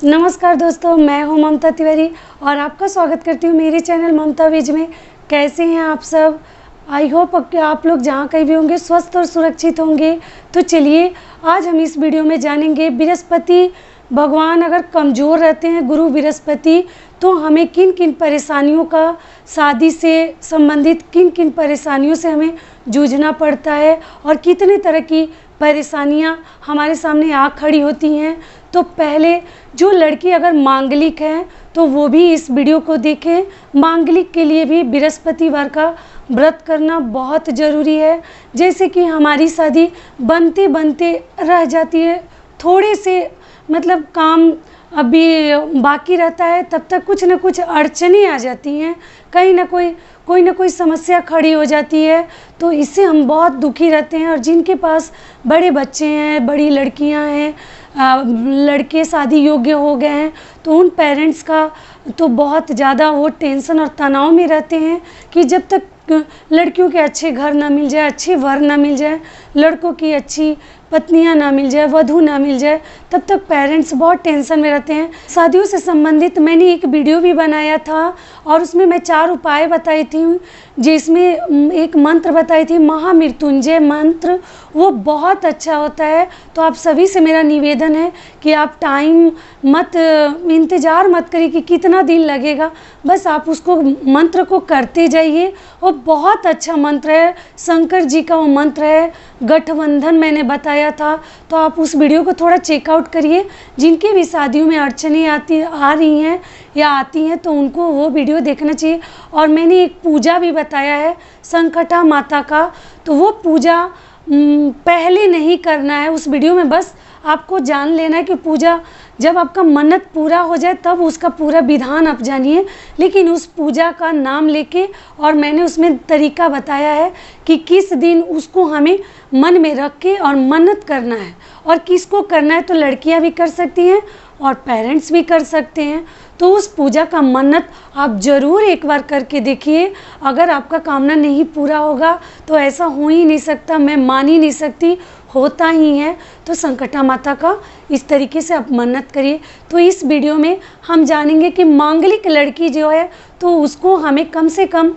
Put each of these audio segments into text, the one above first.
नमस्कार दोस्तों, मैं हूं ममता तिवारी और आपका स्वागत करती हूं मेरे चैनल ममता विज में। कैसे हैं आप सब? आई होप कि आप लोग जहां कहीं भी होंगे स्वस्थ और सुरक्षित होंगे। तो चलिए आज हम इस वीडियो में जानेंगे बृहस्पति भगवान अगर कमज़ोर रहते हैं, गुरु बृहस्पति, तो हमें किन किन परेशानियों का, शादी से संबंधित किन किन परेशानियों से हमें जूझना पड़ता है और कितने तरह की परेशानियां हमारे सामने आ खड़ी होती हैं। तो पहले जो लड़की अगर मांगलिक है तो वो भी इस वीडियो को देखें। मांगलिक के लिए भी बृहस्पतिवार का व्रत करना बहुत ज़रूरी है। जैसे कि हमारी शादी बनते बनते रह जाती है, थोड़े से मतलब काम अभी बाकी रहता है, तब तक कुछ न कुछ अड़चनें आ जाती हैं, कहीं ना कोई ना कोई समस्या खड़ी हो जाती है। तो इससे हम बहुत दुखी रहते हैं। और जिनके पास बड़े बच्चे हैं, बड़ी लड़कियां हैं, लड़के शादी योग्य हो गए हैं, तो उन पेरेंट्स का तो बहुत ज़्यादा वो टेंशन और तनाव में रहते हैं कि जब तक लड़कियों के अच्छे घर ना मिल जाए, अच्छे वर ना मिल जाए, लड़कों की अच्छी पत्नियां ना मिल जाए, वधू ना मिल जाए, तब तक पेरेंट्स बहुत टेंशन में रहते हैं। शादियों से संबंधित मैंने एक वीडियो भी बनाया था और उसमें मैं 4 उपाय बताई थी, जिसमें एक मंत्र बताई थी, महामृत्युंजय मंत्र। वो बहुत अच्छा होता है। तो आप सभी से मेरा निवेदन है कि आप टाइम मत इंतज़ार मत करिए कि कितना दिन लगेगा, बस आप उसको मंत्र को करते जाइए। वो बहुत अच्छा मंत्र है, शंकर जी का वो मंत्र है, गठबंधन मैंने बताया था। तो आप उस वीडियो को थोड़ा चेकआउट करिए। जिनकी भी शादियों में अड़चनें आ रही हैं या आती हैं तो उनको वो वीडियो देखना चाहिए। और मैंने एक पूजा भी बताया है संकटा माता का, तो वो पूजा पहले नहीं करना है उस वीडियो में, बस आपको जान लेना है कि पूजा जब आपका मन्नत पूरा हो जाए तब उसका पूरा विधान आप जानिए। लेकिन उस पूजा का नाम लेके, और मैंने उसमें तरीका बताया है कि किस दिन उसको हमें मन में रख के और मन्नत करना है, और किसको करना है। तो लड़कियां भी कर सकती हैं और पेरेंट्स भी कर सकते हैं। तो उस पूजा का मन्नत आप ज़रूर एक बार करके देखिए। अगर आपका कामना नहीं पूरा होगा तो ऐसा हो ही नहीं सकता, मैं मान ही नहीं सकती, होता ही है। तो संकटा माता का इस तरीके से आप मन्नत करिए। तो इस वीडियो में हम जानेंगे कि मांगलिक लड़की जो है तो उसको हमें कम से कम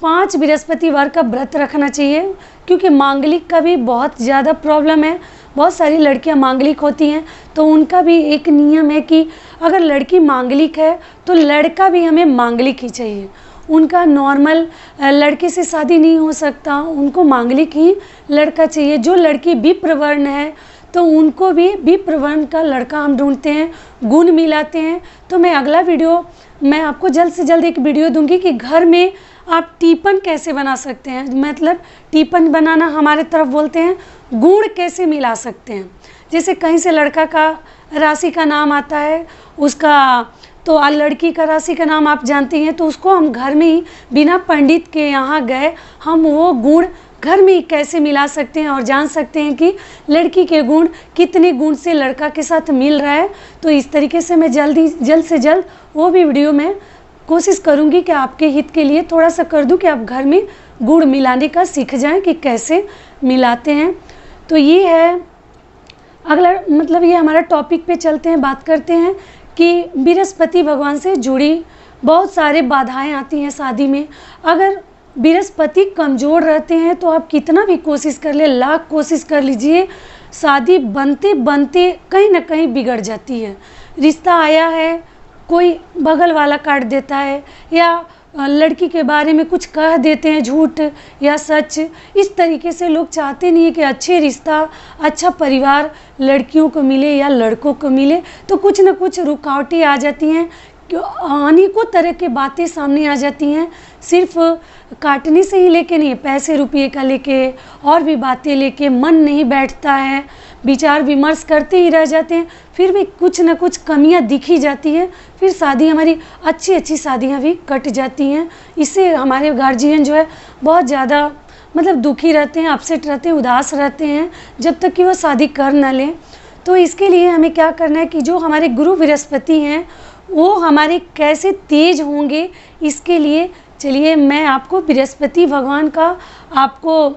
5 बृहस्पतिवार का व्रत रखना चाहिए, क्योंकि मांगलिक का भी बहुत ज़्यादा प्रॉब्लम है। बहुत सारी लड़कियां मांगलिक होती हैं, तो उनका भी एक नियम है कि अगर लड़की मांगलिक है तो लड़का भी हमें मांगलिक ही चाहिए। उनका नॉर्मल लड़के से शादी नहीं हो सकता, उनको मांगलिक ही लड़का चाहिए। जो लड़की विप्रवर्ण है तो उनको भी विप्रवर्ण का लड़का हम ढूंढते हैं, गुण मिलाते हैं। तो मैं अगला वीडियो मैं आपको जल्द से जल्द एक वीडियो दूंगी कि घर में आप टीपन कैसे बना सकते हैं। मतलब टीपन बनाना हमारे तरफ बोलते हैं, गुण कैसे मिला सकते हैं। जैसे कहीं से लड़का का राशि का नाम आता है, उसका तो लड़की का राशि का नाम आप जानती हैं, तो उसको हम घर में ही बिना पंडित के यहाँ गए हम वो गुण घर में ही कैसे मिला सकते हैं और जान सकते हैं कि लड़की के गुण कितने गुण से लड़का के साथ मिल रहा है। तो इस तरीके से मैं जल्द से जल्द वो भी वीडियो में कोशिश करूंगी कि आपके हित के लिए थोड़ा सा कर दूं कि आप घर में गुड़ मिलाने का सीख जाएं कि कैसे मिलाते हैं। तो ये है अगला, मतलब ये हमारा टॉपिक पे चलते हैं, बात करते हैं कि बृहस्पति भगवान से जुड़ी बहुत सारे बाधाएं आती हैं शादी में। अगर बृहस्पति कमज़ोर रहते हैं तो आप कितना भी कोशिश कर ले, लाख कोशिश कर लीजिए, शादी बनते बनते कहीं ना कहीं बिगड़ जाती है। रिश्ता आया है, कोई बगल वाला काट देता है या लड़की के बारे में कुछ कह देते हैं, झूठ या सच। इस तरीके से लोग चाहते नहीं है कि अच्छे रिश्ता, अच्छा परिवार लड़कियों को मिले या लड़कों को मिले। तो कुछ ना कुछ रुकावटें आ जाती हैं, अनेकों तरह की बातें सामने आ जाती हैं। सिर्फ काटने से ही लेके नहीं, पैसे रुपये का लेके और भी बातें लेके मन नहीं बैठता है, विचार विमर्श करते ही रह जाते हैं, फिर भी कुछ ना कुछ कमियां दिखी जाती हैं, फिर शादी हमारी अच्छी शादियां भी कट जाती हैं। इससे हमारे गार्जियन जो है बहुत ज़्यादा मतलब दुखी रहते हैं, अपसेट रहते हैं, उदास रहते हैं, जब तक कि वो शादी कर ना लें। तो इसके लिए हमें क्या करना है कि जो हमारे गुरु बृहस्पति हैं वो हमारे कैसे तेज होंगे, इसके लिए चलिए मैं आपको बृहस्पति भगवान का आपको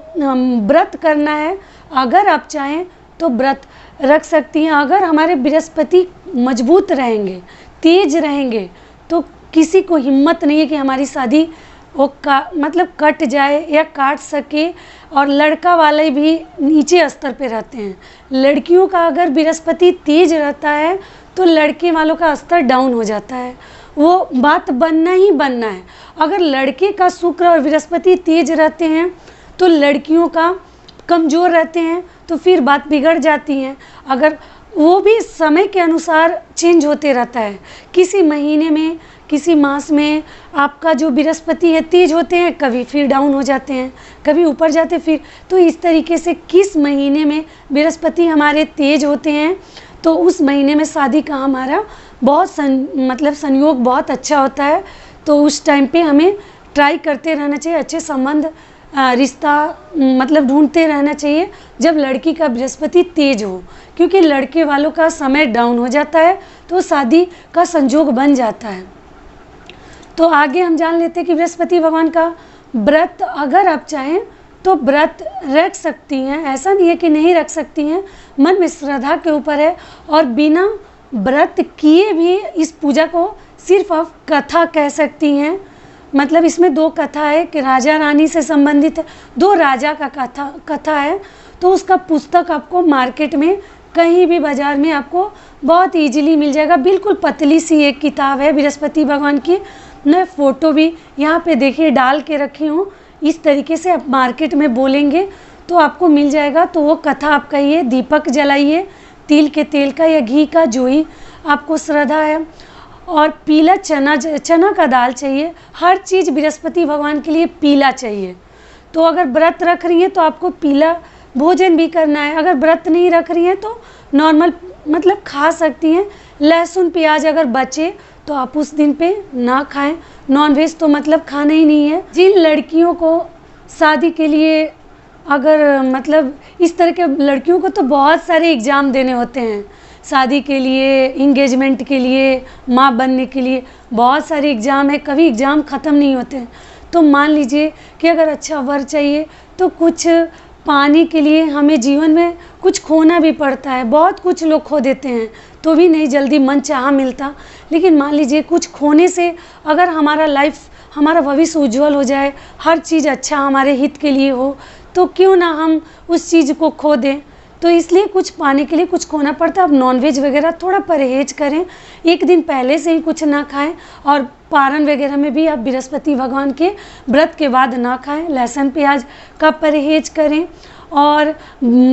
व्रत करना है। अगर आप चाहें तो व्रत रख सकती हैं। अगर हमारे बृहस्पति मजबूत रहेंगे, तेज रहेंगे, तो किसी को हिम्मत नहीं है कि हमारी शादी वो मतलब कट जाए या काट सके। और लड़का वाले भी नीचे स्तर पे रहते हैं। लड़कियों का अगर बृहस्पति तेज रहता है तो लड़के वालों का स्तर डाउन हो जाता है। वो बात बनना ही बनना है। अगर लड़के का शुक्र और बृहस्पति तेज रहते हैं तो लड़कियों का कमज़ोर रहते हैं, तो फिर बात बिगड़ जाती है। अगर वो भी समय के अनुसार चेंज होते रहता है। किसी महीने में, किसी मास में आपका जो बृहस्पति है तेज होते हैं, कभी फिर डाउन हो जाते हैं, कभी ऊपर जाते फिर। तो इस तरीके से किस महीने में बृहस्पति हमारे तेज होते हैं तो उस महीने में शादी का हमारा बहुत मतलब संयोग बहुत अच्छा होता है। तो उस टाइम पे हमें ट्राई करते रहना चाहिए, अच्छे संबंध रिश्ता मतलब ढूंढते रहना चाहिए जब लड़की का बृहस्पति तेज हो, क्योंकि लड़के वालों का समय डाउन हो जाता है तो शादी का संजोग बन जाता है। तो आगे हम जान लेते हैं कि बृहस्पति भगवान का व्रत अगर आप चाहें तो व्रत रख सकती हैं, ऐसा नहीं है कि नहीं रख सकती हैं, मन में श्रद्धा के ऊपर है। और बिना व्रत किए भी इस पूजा को सिर्फ आप कथा कह सकती हैं। मतलब इसमें 2 कथा है कि राजा रानी से संबंधित 2 राजा का कथा है। तो उसका पुस्तक आपको मार्केट में कहीं भी बाज़ार में आपको बहुत इजीली मिल जाएगा। बिल्कुल पतली सी एक किताब है बृहस्पति भगवान की। मैं फ़ोटो भी यहाँ पे देखिए डाल के रखी हूँ। इस तरीके से आप मार्केट में बोलेंगे तो आपको मिल जाएगा। तो वो कथा आप कहिए, दीपक जलाइए तिल के तेल का या घी का, जो ही आपको श्रद्धा है। और पीला चना का दाल चाहिए। हर चीज़ बृहस्पति भगवान के लिए पीला चाहिए। तो अगर व्रत रख रही हैं तो आपको पीला भोजन भी करना है। अगर व्रत नहीं रख रही हैं तो नॉर्मल मतलब खा सकती हैं। लहसुन प्याज अगर बचे तो आप उस दिन पे ना खाएं। नॉनवेज तो मतलब खाना ही नहीं है। जिन लड़कियों को शादी के लिए अगर मतलब इस तरह के लड़कियों को तो बहुत सारे एग्ज़ाम देने होते हैं शादी के लिए, इंगेजमेंट के लिए, माँ बनने के लिए बहुत सारे एग्ज़ाम है, कभी एग्ज़ाम ख़त्म नहीं होते हैं। तो मान लीजिए कि अगर अच्छा वर चाहिए तो कुछ पाने के लिए हमें जीवन में कुछ खोना भी पड़ता है। बहुत कुछ लोग खो देते हैं तो भी नहीं जल्दी मन चाहा मिलता। लेकिन मान लीजिए कुछ खोने से अगर हमारा लाइफ, हमारा भविष्य उज्जवल हो जाए, हर चीज़ अच्छा हमारे हित के लिए हो, तो क्यों ना हम उस चीज़ को खो दें। तो इसलिए कुछ पाने के लिए कुछ खोना पड़ता है। अब नॉनवेज वगैरह थोड़ा परहेज करें, एक दिन पहले से ही कुछ ना खाएं। और पारण वगैरह में भी आप बृहस्पति भगवान के व्रत के बाद ना खाएं। लहसुन प्याज का परहेज करें और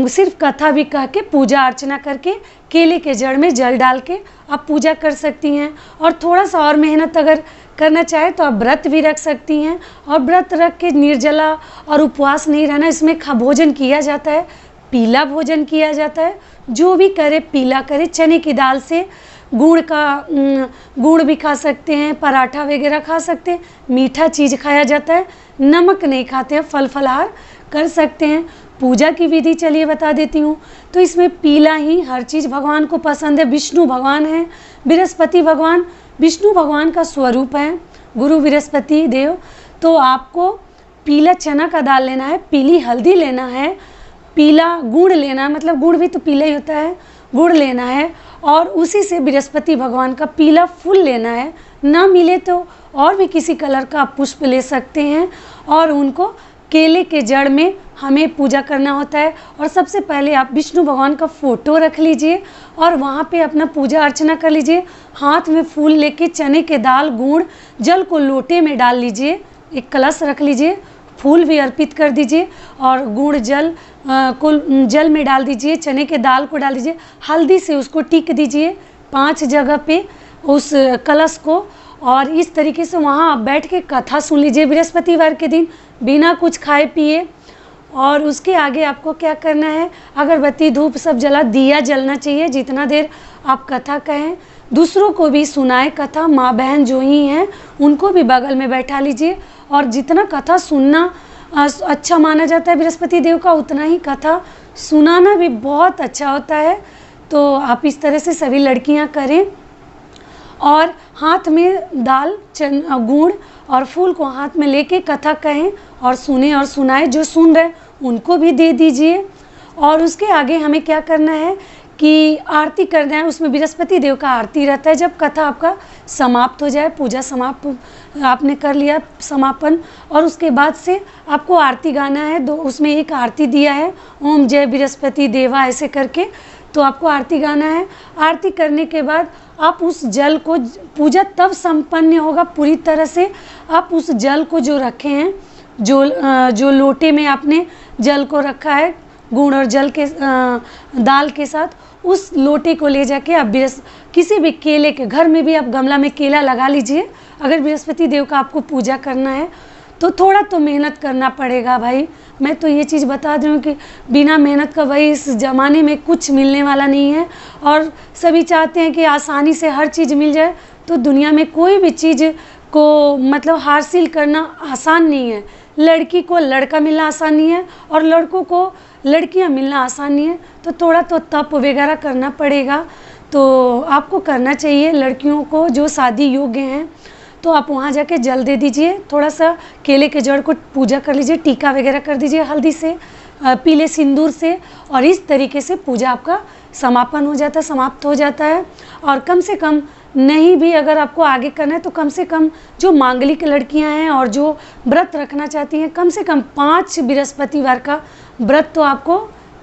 सिर्फ कथा भी कह के पूजा अर्चना करके केले के जड़ में जल डाल के आप पूजा कर सकती हैं। और थोड़ा सा और मेहनत अगर करना चाहे तो आप व्रत भी रख सकती हैं। और व्रत रख के निर्जला और उपवास नहीं रहना। इसमें भोजन किया जाता है, पीला भोजन किया जाता है। जो भी करे पीला करे। चने की दाल से गुड़ भी खा सकते हैं, पराठा वगैरह खा सकते हैं, मीठा चीज़ खाया जाता है, नमक नहीं खाते हैं, फल फलाहार कर सकते हैं। पूजा की विधि चलिए बता देती हूँ। तो इसमें पीला ही हर चीज़ भगवान को पसंद है। विष्णु भगवान है, बृहस्पति भगवान विष्णु भगवान का स्वरूप है, गुरु बृहस्पति देव। तो आपको पीला चना का दाल लेना है, पीली हल्दी लेना है, पीला गुड़ लेना है, मतलब गुड़ भी तो पीला ही होता है, गुड़ लेना है। और उसी से बृहस्पति भगवान का पीला फूल लेना है। ना मिले तो और भी किसी कलर का आप पुष्प ले सकते हैं। और उनको केले के जड़ में हमें पूजा करना होता है। और सबसे पहले आप विष्णु भगवान का फ़ोटो रख लीजिए और वहाँ पे अपना पूजा अर्चना कर लीजिए। हाथ में फूल लेके चने के दाल, गुड़, जल को लोटे में डाल लीजिए, एक कलश रख लीजिए, फूल भी अर्पित कर दीजिए और गुड़ जल को जल में डाल दीजिए, चने के दाल को डाल दीजिए, हल्दी से उसको टिक दीजिए 5 जगह पे उस कलश को। और इस तरीके से वहाँ आप बैठ के कथा सुन लीजिए बृहस्पतिवार के दिन बिना कुछ खाए पिए। और उसके आगे आपको क्या करना है, अगरबत्ती धूप सब जला, दिया जलना चाहिए जितना देर आप कथा कहें। दूसरों को भी सुनाए कथा, माँ बहन जो ही हैं उनको भी बगल में बैठा लीजिए। और जितना कथा सुनना अच्छा माना जाता है बृहस्पति देव का, उतना ही कथा सुनाना भी बहुत अच्छा होता है। तो आप इस तरह से सभी लड़कियां करें। और हाथ में दाल, गुड़ और फूल को हाथ में लेके कथा कहें और सुने और सुनाए। जो सुन रहे उनको भी दे दीजिए। और उसके आगे हमें क्या करना है कि आरती करना है, उसमें बृहस्पति देव का आरती रहता है। जब कथा आपका समाप्त हो जाए, पूजा समाप्त आपने कर लिया समापन, और उसके बाद से आपको आरती गाना है। उसमें एक आरती दिया है, ओम जय बृहस्पति देवा ऐसे करके, तो आपको आरती गाना है। आरती करने के बाद आप उस जल को, पूजा तब संपन्न होगा पूरी तरह से। आप उस जल को जो रखे हैं, जो लोटे में आपने जल को रखा है गुड़ और जल के दाल के साथ, उस लोटे को ले जाके आप किसी भी केले के, घर में भी आप गमला में केला लगा लीजिए। अगर बृहस्पति देव का आपको पूजा करना है तो थोड़ा तो मेहनत करना पड़ेगा भाई। मैं तो ये चीज़ बता दूँ कि बिना मेहनत का भाई इस ज़माने में कुछ मिलने वाला नहीं है। और सभी चाहते हैं कि आसानी से हर चीज़ मिल जाए, तो दुनिया में कोई भी चीज़ को मतलब हासिल करना आसान नहीं है। लड़की को लड़का मिलना आसान नहीं है, और लड़कों को लड़कियां मिलना आसान नहीं है। तो थोड़ा तो तप वगैरह करना पड़ेगा, तो आपको करना चाहिए। लड़कियों को जो शादी योग्य हैं, तो आप वहाँ जाके जल दे दीजिए, थोड़ा सा केले के जड़ को पूजा कर लीजिए, टीका वगैरह कर दीजिए हल्दी से, पीले सिंदूर से, और इस तरीके से पूजा आपका समापन हो जाता है, समाप्त हो जाता है। और कम से कम नहीं भी अगर आपको आगे करना है, तो कम से कम जो मांगलिक लड़कियां हैं और जो व्रत रखना चाहती हैं, कम से कम 5 बृहस्पतिवार का व्रत तो आपको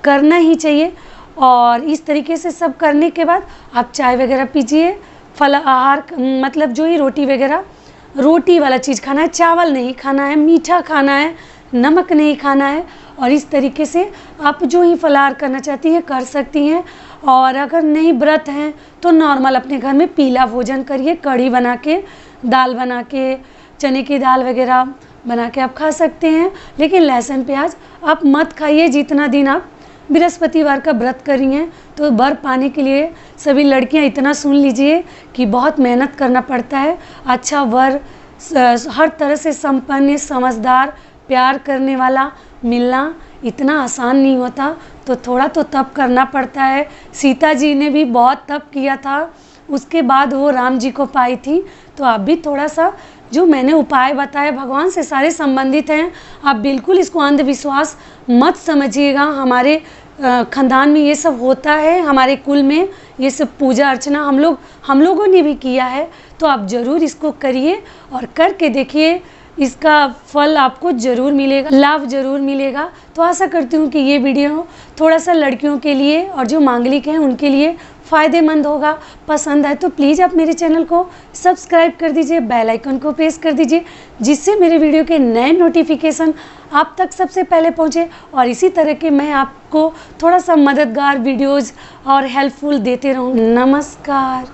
करना ही चाहिए। और इस तरीके से सब करने के बाद आप चाय वगैरह पीजिए, फल आहार मतलब जो ही रोटी वगैरह, रोटी वाला चीज़ खाना है, चावल नहीं खाना है, मीठा खाना है, नमक नहीं खाना है। और इस तरीके से आप जो ही फलाहार करना चाहती हैं कर सकती हैं। और अगर नहीं व्रत हैं तो नॉर्मल अपने घर में पीला भोजन करिए, कढ़ी बना के, दाल बना के, चने की दाल वगैरह बना के आप खा सकते हैं। लेकिन लहसुन प्याज आप मत खाइए जितना दिन आप बृहस्पतिवार का व्रत करी हैं। तो वर पाने के लिए सभी लड़कियां इतना सुन लीजिए कि बहुत मेहनत करना पड़ता है। अच्छा वर हर तरह से संपन्न, समझदार, प्यार करने वाला मिलना इतना आसान नहीं होता, तो थोड़ा तो तप करना पड़ता है। सीता जी ने भी बहुत तप किया था, उसके बाद वो राम जी को पाई थी। तो आप भी थोड़ा सा जो मैंने उपाय बताए भगवान से सारे संबंधित हैं, आप बिल्कुल इसको अंधविश्वास मत समझिएगा। हमारे खानदान में ये सब होता है, हमारे कुल में ये सब पूजा अर्चना हम लोगों ने भी किया है। तो आप ज़रूर इसको करिए और करके देखिए, इसका फल आपको ज़रूर मिलेगा, लाभ ज़रूर मिलेगा। तो आशा करती हूँ कि ये वीडियो थोड़ा सा लड़कियों के लिए और जो मांगलिक हैं उनके लिए फ़ायदेमंद होगा। पसंद आए तो प्लीज़ आप मेरे चैनल को सब्सक्राइब कर दीजिए, बेल आइकन को प्रेस कर दीजिए, जिससे मेरे वीडियो के नए नोटिफिकेशन आप तक सबसे पहले पहुँचे। और इसी तरह के मैं आपको थोड़ा सा मददगार वीडियोज़ और हेल्पफुल देते रहूँ। नमस्कार।